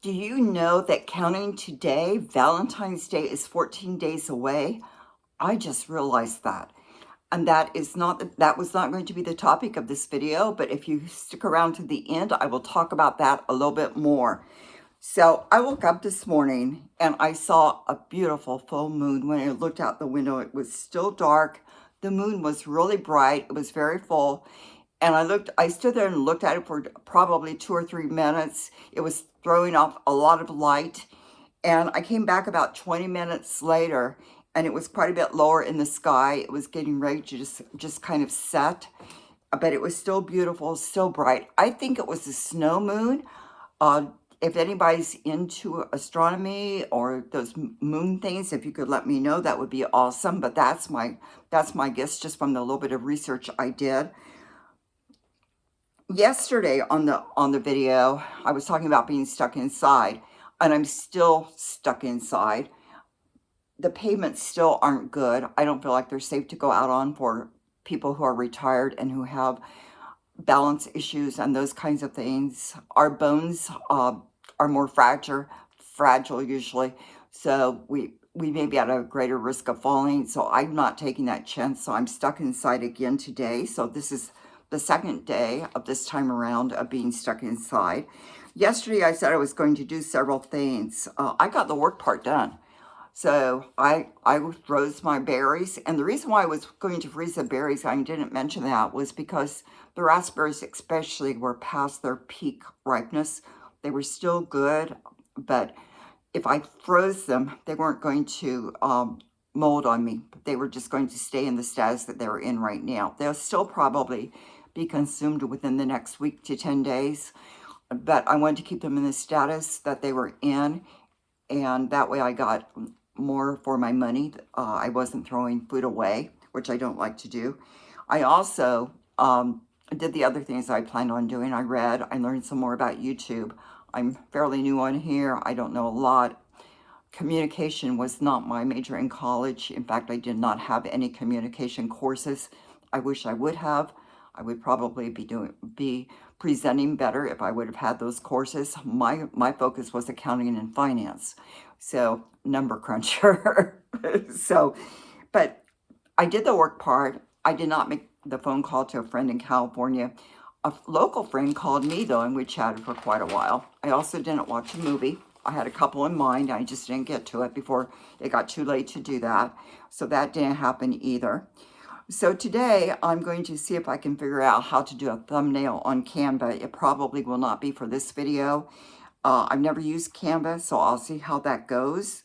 Do you know that counting today, Valentine's Day is 14 days away? I just realized that. And that was not going to be the topic of this video, but if you stick around to the end, I will talk about that a little bit more. So I woke up this morning and I saw a beautiful full moon. When I looked out the window, it was still dark. The moon was really bright. It was very full. And I stood there and looked at it for probably 2 or 3 minutes. It was throwing off a lot of light. And I came back about 20 minutes later and it was quite a bit lower in the sky. It was getting ready to just kind of set, but it was still beautiful, still bright. I think it was a snow moon. Uh, if anybody's into astronomy or those moon things, if you could let me know, that would be awesome. But that's my guess just from the little bit of research I did. Yesterday on the video, I was talking about being stuck inside, and I'm still stuck inside. The pavements still aren't good. I don't feel like they're safe to go out on for people who are retired and who have balance issues and those kinds of things. Our bones are more fragile usually, so we may be at a greater risk of falling. So I'm not taking that chance. So I'm stuck inside again today. So this is the second day of this time around of being stuck inside. Yesterday I said I was going to do several things. I got the work part done. So I froze my berries, and the reason why I was going to freeze the berries, I didn't mention that, was because the raspberries especially were past their peak ripeness. They were still good, but if I froze them, they weren't going to mold on me. They were just going to stay in the status that they were in right now. They'll still probably be consumed within the next week to 10 days, but I wanted to keep them in the status that they were in, and that way I got more for my money. I wasn't throwing food away, which I don't like to do. I also did the other things I planned on doing. I read, I learned some more about YouTube. I'm fairly new on here. I don't know a lot. Communication was not my major in college. In fact, I did not have any communication courses. I wish I would have. I would probably be presenting better if I would have had those courses. My focus was accounting and finance, so number cruncher. So, but I did the work part. I did not make the phone call to a friend in California. A local friend called me though, and we chatted for quite a while. I also didn't watch a movie. I had a couple in mind. I just didn't get to it before it got too late to do that. So that didn't happen either. So today I'm going to see if I can figure out how to do a thumbnail on Canva. It probably will not be for this video. I've never used Canva, so I'll see how that goes.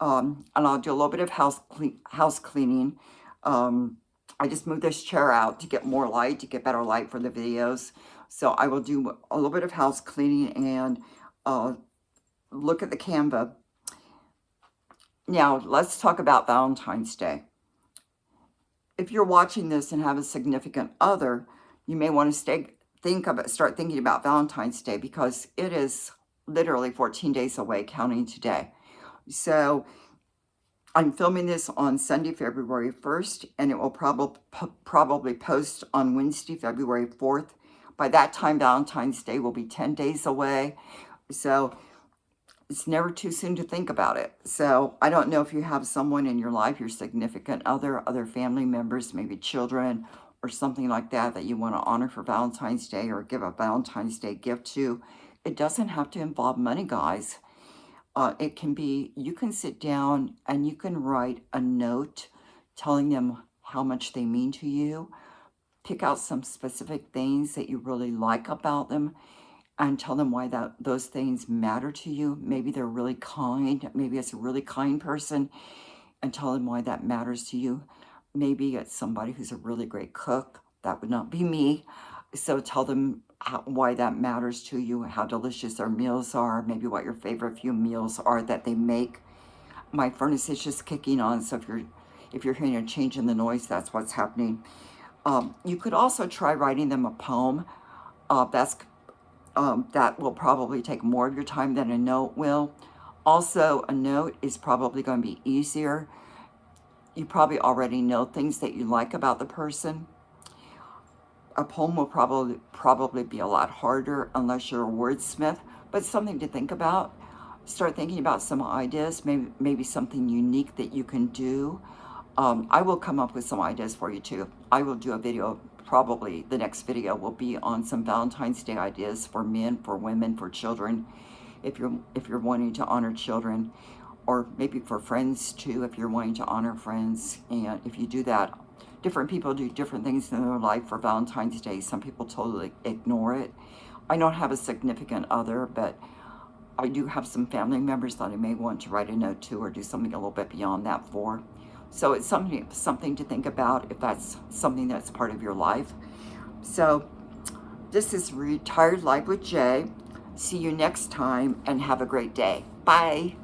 And I'll do a little bit of house cleaning. I just moved this chair out to get more light, to get better light for the videos. So I will do a little bit of house cleaning and look at the Canva. Now, let's talk about Valentine's Day. If you're watching this and have a significant other, you may want to start thinking about Valentine's Day, because it is literally 14 days away, counting today. So I'm filming this on Sunday, February 1st, and it will probably post on Wednesday, February 4th. By that time, Valentine's Day will be 10 days away. So it's never too soon to think about it. So I don't know if you have someone in your life, your significant other family members, maybe children or something like that, that you want to honor for Valentine's Day or give a Valentine's Day gift to. It doesn't have to involve money, guys. It can be, you can sit down and you can write a note telling them how much they mean to you. Pick out some specific things that you really like about them and tell them why those things matter to you. Maybe they're really kind. Maybe it's a really kind person, and tell them why that matters to you. Maybe it's somebody who's a really great cook. That would not be me. So tell them why that matters to you, how delicious their meals are, maybe what your favorite few meals are that they make. My furnace is just kicking on, so if you're hearing a change in the noise, that's what's happening. You could also try writing them a poem. That will probably take more of your time than a note will. Also, a note is probably going to be easier. You probably already know things that you like about the person. A poem will probably be a lot harder unless you're a wordsmith. but something to think about. Start thinking about some ideas, maybe something unique that you can do. I will come up with some ideas for you too. I will do a video, probably the next video will be on some Valentine's Day ideas for men, for women, for children, if you're wanting to honor children, or maybe for friends too, if you're wanting to honor friends. And if you do that, different people do different things in their life for Valentine's Day. Some people totally ignore it. I don't have a significant other, but I do have some family members that I may want to write a note to or do something a little bit beyond that for. So it's something to think about if that's something that's part of your life. So this is Retired Life with Jay. See you next time and have a great day. Bye.